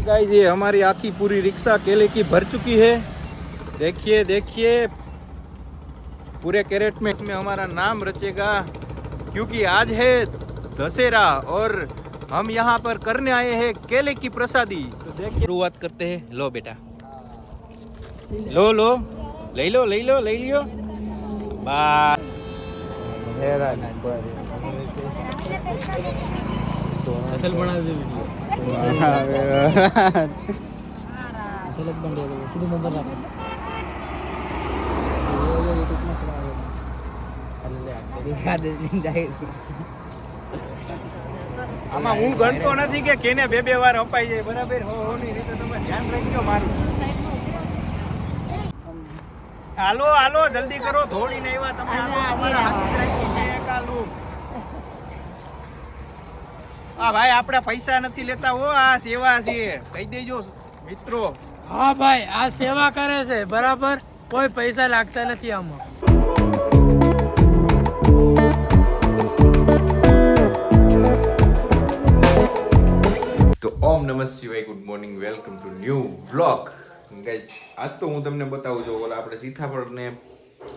Guys ये हमारी आखी पूरी रिक्शा केले की भर चुकी है। देखिए देखिए पूरे कैरेट में इसमें हमारा नाम रचेगा, क्योंकि आज है दशहरा और हम यहाँ पर करने आए हैं केले की प्रसादी। तो देखिए शुरुआत करते हैं। लो बेटा, लो लो, ले लो ले लो ले लियो। बाय। असल बना दे वीडियो। असल बन गया सीधे मोबाइल रखो ये यूट्यूब में सुना दो अल्ले दिखा दे जाहिर આમાં હું ગણતો નથી કે કેને બે બે વાર અપાઈ જાય, બરાબર હો ની રીતે તમે ધ્યાન રાખજો મારું। હાલો હાલો જલ્દી કરો, ધોડીને આવ્યા તમે, હાલો તમારા હાથ રાખીને એક આલુ। આ ભાઈ આપણે પૈસા નથી લેતા હો, આ સેવા છે, કહી દેજો મિત્રો। हाँ भाई आ सेवा करे से बराबर, कोई पैसा लागता नहीं आमा। તો ઓમ નમઃ શિવાય, good morning, welcome to new vlog. Guys આજ તો હું તમને બતાવું છું, ઓલા આપણે સીતાફળને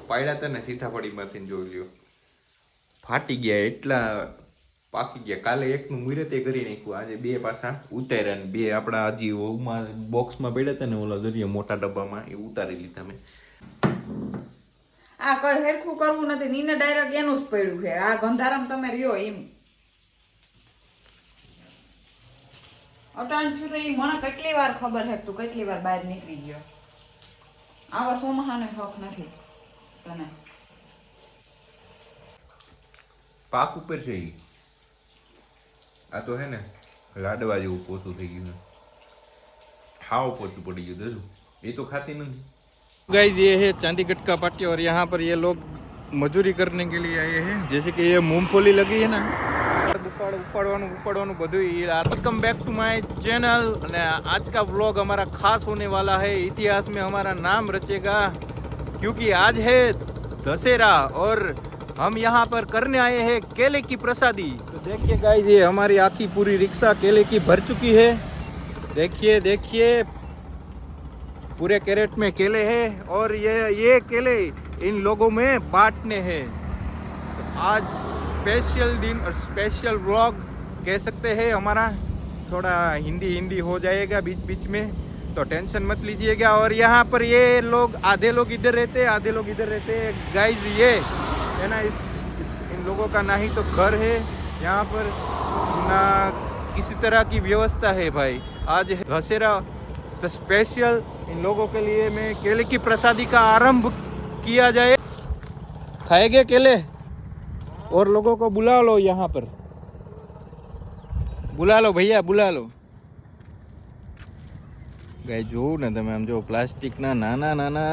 પાડ્યા હતા ને, સીતાફળીમાંથી જોઈ લ્યો ફાટી ગયા, એટલા પાકી ગયા। કાલે એકનું મુહૂર્ત કરી નાખ્યું, આજે બે પાછા ઉતાર્યા ને બે આપણા હજી ઓમાં બોક્સમાં પડ્યા હતા ને ઓલા દરિયા મોટા ડબ્બામાં, એ ઉતારી લીધા મેં। આ કઈ હેરખું કરવું નથી, નીને ડાયરેક્ટ એનું જ પડ્યું છે। આ ગંધારામ તમે રહ્યો એમ અટાણ છું તો એ મને કેટલી વાર ખબર છે તું કેટલી વાર બહાર નીકળી ગયો। આવા સોમહાનો હક નથી તને। પાક ઉપર છે ઈ, આ તો હે ને લાડવા જેવું પોસું થઈ ગયું, હાવ પોચું પડી ગયું દસું, ये तो खाती नहीं। गाइस ये है चांदीगढ़ का पार्टी और यहाँ पर ये लोग मजूरी करने के लिए आए हैं। जैसे कि ये मूंगफली लगी है ना, उपाड़वानु બધું। Welcome back to my channel. आज का व्लॉग हमारा खास होने वाला है, इतिहास में हमारा नाम रचेगा, क्योंकि आज है दशहरा और हम यहाँ पर करने आए हैं केले की प्रसादी। तो देखिए गाइस ये हमारी आखी पूरी रिक्शा केले की भर चुकी है। देखिए देखिए पूरे कैरेट में केले हैं और ये केले इन लोगों में बांटने हैं। तो आज स्पेशल दिन और स्पेशल व्लॉग कह सकते हैं हमारा, थोड़ा हिंदी हो जाएगा बीच बीच में, तो टेंशन मत लीजिएगा। और यहाँ पर ये लोग आधे लोग इधर रहते हैं, आधे लोग इधर रहते हैं। गाइस ये है ना, इन लोगों का ना ही तो घर है यहाँ पर, ना किसी तरह की व्यवस्था है भाई। आज है दशहरा, तो स्पेशल इन लोगों के लिए मैं केले की प्रसादी का आरंभ किया जाए। खाएंगे केले और लोगों को बुला लो, यहाँ पर बुला लो भैया, बुला लो। गाय जो ने તમે આમ જો પ્લાસ્ટિકના નાના નાના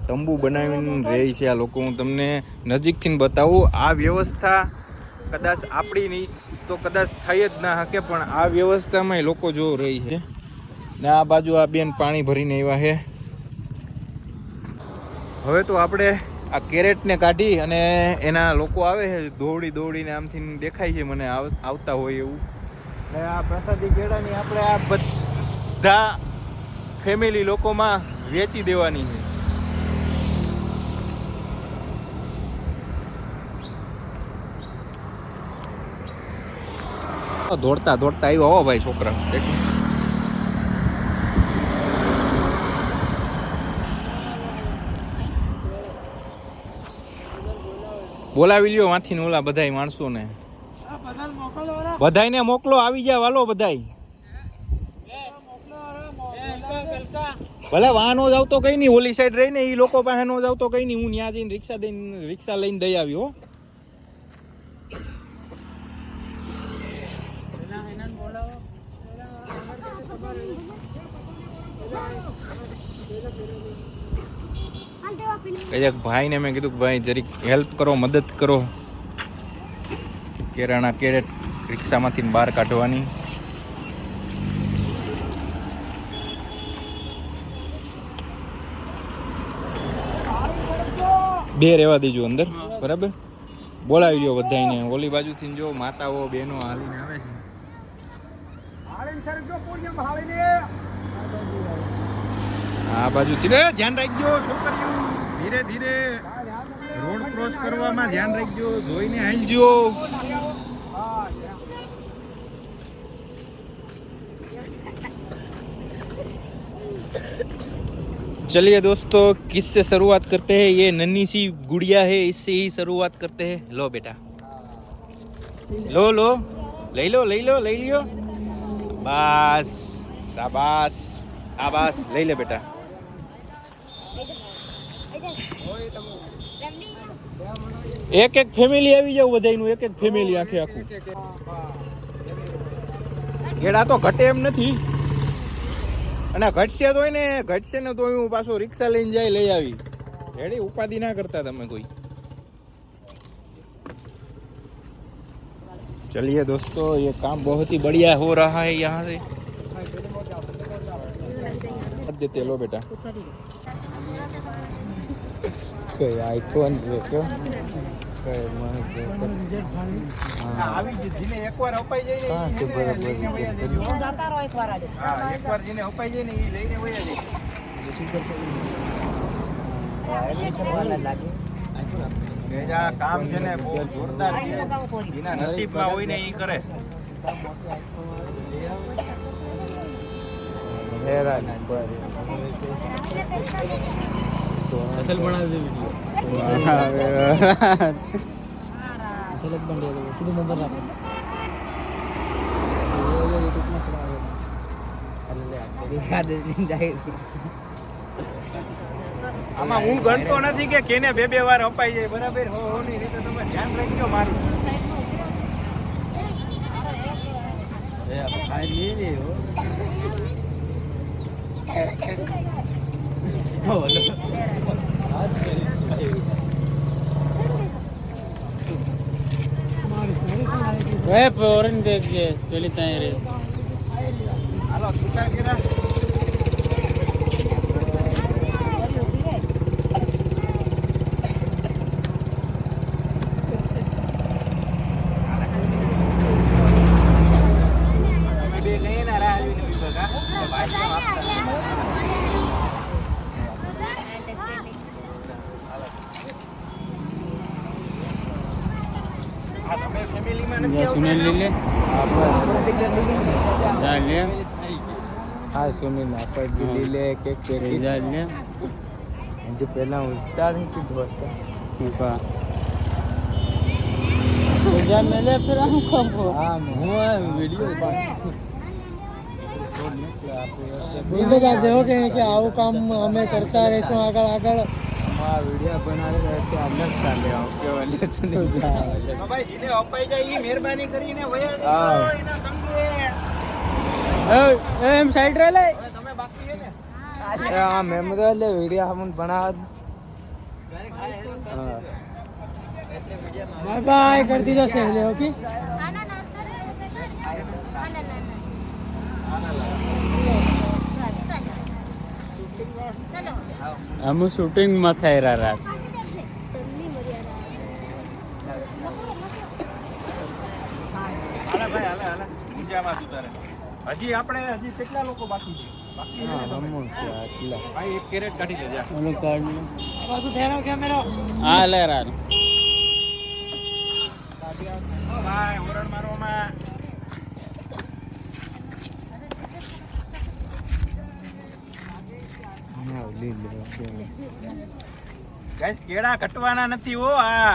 તંબુ બનાવીને રહી છે આ લોકો। હું તમને નજીકથી બતાવું, આ વ્યવસ્થા કદાચ આપણી નહીં તો કદાચ થઈ જ ના શકે, પણ આ વ્યવસ્થામાં લોકો જો રહી છે ને। આ બાજુ આ બેન પાણી ભરીને આવ્યા છે। હવે તો આપણે આ કેરેટને કાઢી અને એના લોકો આવે છે દોડી દોડીને, આમથી દેખાય છે મને આવતા હોય એવું। ને આ પ્રસાદી કેળાની આપણે આ બધા ફેમિલી લોકોમાં વેચી દેવાની છે। દોડતા દોડતા આવ્યો હો ભાઈ છોકરા। બોલાવી લ્યો વાંથી ઓલા બધાય માણસોને, બધાયને મોકલો, આવી જાવ હાલો બધાય। ભલે વાહનો જાવ તો કઈ નહીં, ઓલી સાઈડ રહીને એ લોકો પાસે નો જાવ તો કઈ નહીં, હું ત્યાં જઈને રિક્ષા લઈને દઈ આવ્યો। भाई ने मैं कीधु भाई जरीक हेल्प करो, मदद करो, केराना केरेट रिक्शा मांथी बहार काढवानी। બે રહેવા દેજો અંદર, બરાબર? બોલાવી લ્યો બધાને। ઓલી બાજુથી જો માતાઓ બહેનો હાલીને આવે છે। આ બાજુથી રે ધ્યાન રાખજો છોકરીઓ, ધીરે ધીરે રોડ ક્રોસ કરવામાં ધ્યાન રાખજો, જોઈને હાલજો. चलिए दोस्तों, किससे शुरुआत करते हैं? ये नन्ही सी गुड़िया है, इससे ही शुरुआत करते हैं. लो बेटा, लो लो, ले लो ले लो ले लियो. बस शाबाश शाबाश, લઈ લે બેટા. એક એક ફેમિલી આવી જાવ, બધાયનું એક એક ફેમિલી આખે આખું. ઘેડા તો ઘટે એમ નથી, અને ઘટશે તો ને ઘટશે ને તો હું પાછો રિક્ષા લઈને જાય લઈ આવી. રેડી ઉપાધિ ના કરતા તમે કોઈ. चलिए दोस्तों, ये काम बहुत ही बढ़िया हो रहा है यहाँ से. देते लो बेटा. कोई आईफोन देखो, આવી જીને એકવાર અપાઈ જાય ને હા બરાબર જાતા રહો એકવાર આજે. હા એકવાર જીને અપાઈ જાય ને એ લઈને વયા જાય. આ કામ છે ને બહુ જોરદાર છે, એના નસીબમાં હોય ને એ કરે. અસલ બના દે વિડિયો, અસલ જ બન દે સીધું મોબાઈલ રાખો. ये YouTube में सुना दे અલ્લે આ દિખા દે જાય. આમાં હું ગણતો નથી કે કેને બે બે વાર અપાઈ જાય, બરાબર હો ની રીતે તમે ધ્યાન રાખજો મારું. એ આ ખાઈ લે લે હો. वे पोरन देखिए चलता है रे. हालो टूटा गिरा. सुनील ले ले जा ले. हाँ सुनील आप ले ले केक पे जा ले. जो पहला उस्ताद है कि दोस्त का जा ले फिर हम कब. हाँ हुआ वीडियो બોલતો જાજો કે આવું કામ અમે કરતા રહીશું આગળ આગળ. આ વિડિયો બનાવે એટલે અલગ ચાલે ઓકે વાલે ચને ભાઈ જીને અપાઈ જાય ઈ મહેરબાની કરીને વયા એના સંગે એમ સાઈડ રે લે તમે બાકી છે ને. હા મેમરી લે વિડિયો હમ બનાવ. હા બાય બાય कर दीजिए से ले ओके. हम शूटिंग में થઈ રહ્યા. હાલા ભાઈ હાલા હાલા પૂજામાં સુતારે. હજી આપણે હજી કેટલા લોકો બાકી છે? બાકી છે હમું છે આટલા. ભાઈ એક કેરેટ કાઢી લેજો. ઓલો કાર્ડ લો. આ બાજુ ફેરવ કેમેરો. હા લે રા. ભાઈ ઓરડ મારોમાં ગાઈસ કેળા કટવાના નથી હો. આ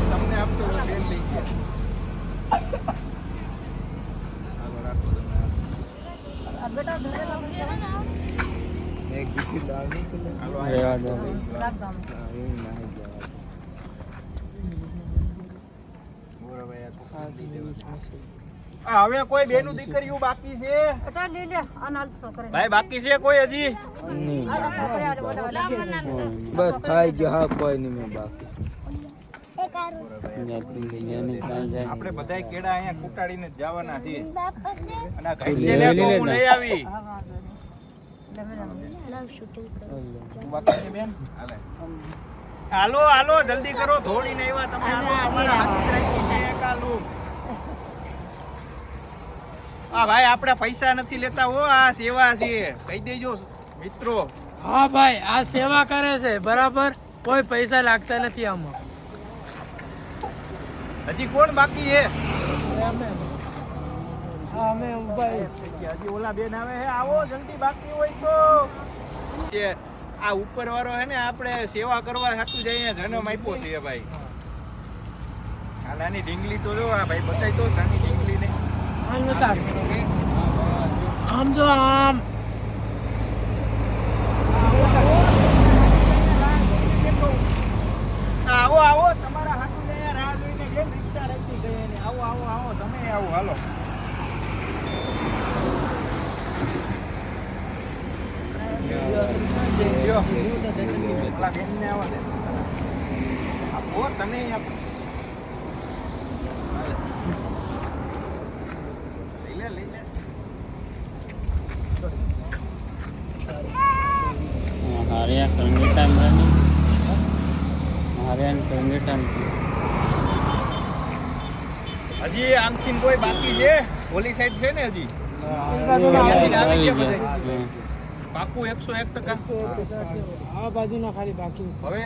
તમને આપતો બેન લઈ ગયા. બેટા એક દીકરી લાવની તો રેવા દો. હવે કોઈ બેનું દીકરીઓ બાકી છે? ભાઈ બાકી છે કોઈ હજી? બસ થઈ ગયો. હા કોઈ નહીં મેં બાકી. આપણે બધા કેળા અહીંયા કુટાડીને જવાના છે અને ઘઈસેને તો હું લઈ આવી. બાકી છે બેન? હાલે હાલો હાલો જલ્દી કરો, ધોડીને આવ્યા તમે. હાલો તમારા હાથ રાખી છે એક હાલો. હા ભાઈ આપણે પૈસા નથી લેતા હો, આ સેવા છે, કહી દેજો મિત્રો. હા ભાઈ, આ સેવા કરે છે બરાબર, કોઈ પૈસા લાગતા નથી આમાં. હજી કોણ બાકી છે? અમે ભાઈ હજી ઓલા બેન આવે છે, આવો જલ્દી, બાકી હોય તો. આ ઉપર વાળો હે ને, આપણે સેવા કરવા સાચું જ અહીંયા જન્મ આપ્યો છે ભાઈ. આ નાની ઢીંગલી તો જો, આ ભાઈ બતાવી તો નાની ઢીંગલી ને. આમ જો આમ. આવો આવો, તમારા હાથું ને રાહ જોઈને બેન રિક્ષા રાખી ગઈ એને. આવો આવો આવો, તમે આવો, હાલો. ઓલા બેનને આવવા દે. આપો તને આપો. લઈ લે લઈ લે. हरिया करने टाइम रहने हरियाण करने टाइम હજી આમથી કોઈ બાકી છે? ઓલી સાઈડ છે ને હજી? ત્યાંથી આવી ગયા બધા. પાકું 101%. આ બાજુના ખાલી બાકી હવે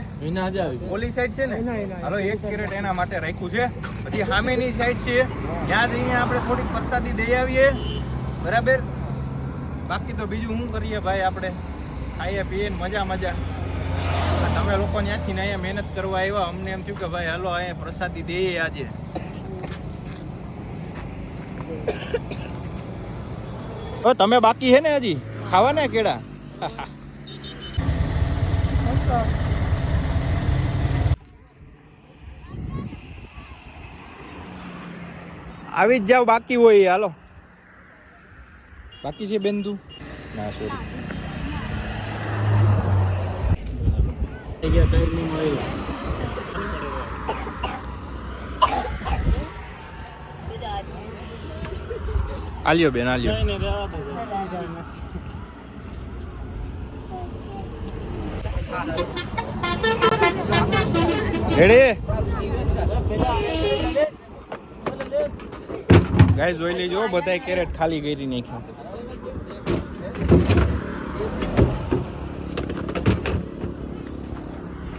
ઓલી સાઈડ છે ને, હાલો 1 કેરેટ એના માટે રાખ્યું છે. પછી સામેની સાઈડ છે, ત્યાં જઈને આપણે થોડીક પ્રસાદી દઈ આવીએ, બરાબર. બાકી તો બીજું શું કરીએ ભાઈ, આપણે ખાઈએ પીએ ને મજા મજા. તમે લોકો ત્યાંથી ને અહીંયા મહેનત કરવા આવ્યા, અમને એમ થયું કે ભાઈ હાલો અહીંયા પ્રસાદી દઈએ આજે. તમે બાકી છે ને હજી ખાવાના કેળા? આવી જ જાવ બાકી હોય. હાલો બાકી છે બેન તું? ના સોરી. આલ્યો બેન આલ્યો. રેડી ગાઈસ, જોઈ લેજો બધાય કેરેટ ખાલી કરી નાખ્યા.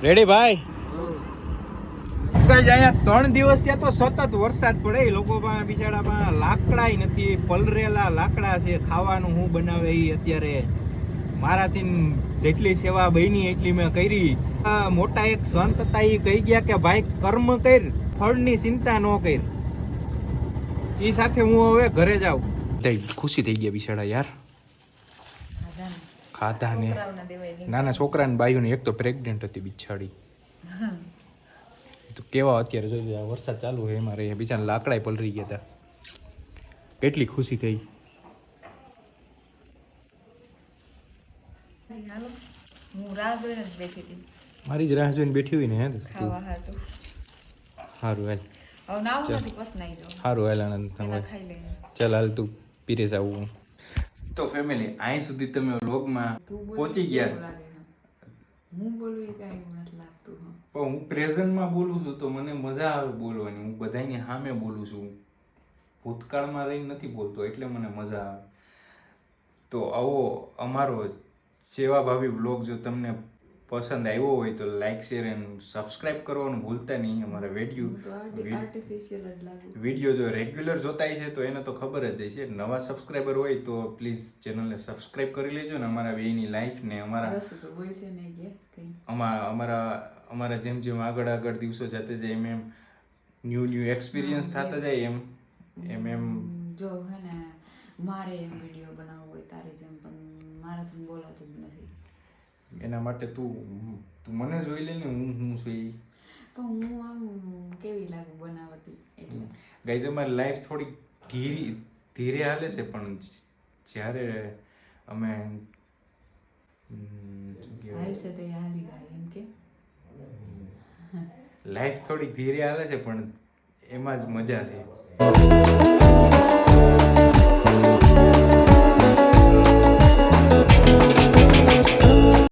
રેડી ભાઈ? ગાઈસ અહીંયા 3 દિવસ ત્યાં તો સતત વરસાદ પડે. લોકો પાસે બિચારા પાસે લાકડાય નથી, પલરેલા લાકડા છે. ખાવાનું હું બનાવે એ અત્યારે મારાથી જેટલી સેવા બની એટલી મેં કરી. મોટા એક સંત હતા, એ કહી ગયા કે ભાઈ કર્મ કર, ફળની ચિંતા ન કર. એ સાથે હું હવે ઘરે જાઉં. ખુશી થઈ ગયા બિચારા યાર, ખાધા ને. નાના છોકરાને બાયું ને, એક તો પ્રેગ્નેન્ટ હતી બિચારી. તો કેવા અત્યારે જોઈ આ વરસાદ ચાલુ હોય એમાં રહે, બિચારા લાકડાય પલરી ગયા હતા. કેટલી ખુશી થઈ. મારી જ રાહ જોઈને બેઠી હોય ને. હે સારું હાલ, સારું હાલ આનંદ. ચાલ હાલ તું પીરે આવું. તો ફેમિલી, અહીં સુધી તમે વ્લોગમાં પહોંચી ગયા. હું બોલું એ કાંઈ નથી લાગતું. પણ હું પ્રેઝન્ટમાં બોલું છું તો મને મજા આવે બોલવાની. હું બધાની સામે બોલું છું, ભૂતકાળમાં રહીને નથી બોલતો, એટલે મને મજા આવે. તો આવો અમારો સેવાભાવી વ્લોગ જો તમને પસંદ આવ્યો હોય તો લાઈક શેર એન્ડ સબસ્ક્રાઈબ કરવાનું ભૂલતા નહીં. અમારા વિડીયો જો રેગ્યુલર જોતા છે તો એને તો ખબર જ હશે. નવા સબસ્ક્રાઈબર હોય તો પ્લીઝ ચેનલને સબસ્ક્રાઈબ કરી લેજો ને. અમારા બેની લાઈફ ને અમારા જેમ જેમ આગળ દિવસો જતા જાય એમ એમ ન્યૂ એક્સપિરિયન્સ થતા જાય એમ જો હે ને મારે એમ વિડીયો બનાવવો હોય તારે જેમ, પણ મારાથી બોલાતું જ નથી. એના માટે તું મને જોઈ લે ને, હું છું એ. પણ હું આમ કેવી લાગુ બનાવટી. ગાઈઝ અમારી લાઈફ થોડી ધીરે હાલે છે, પણ જ્યારે અમે લાઈફ થોડી ધીરે હાલે છે, પણ એમાં જ મજા છે.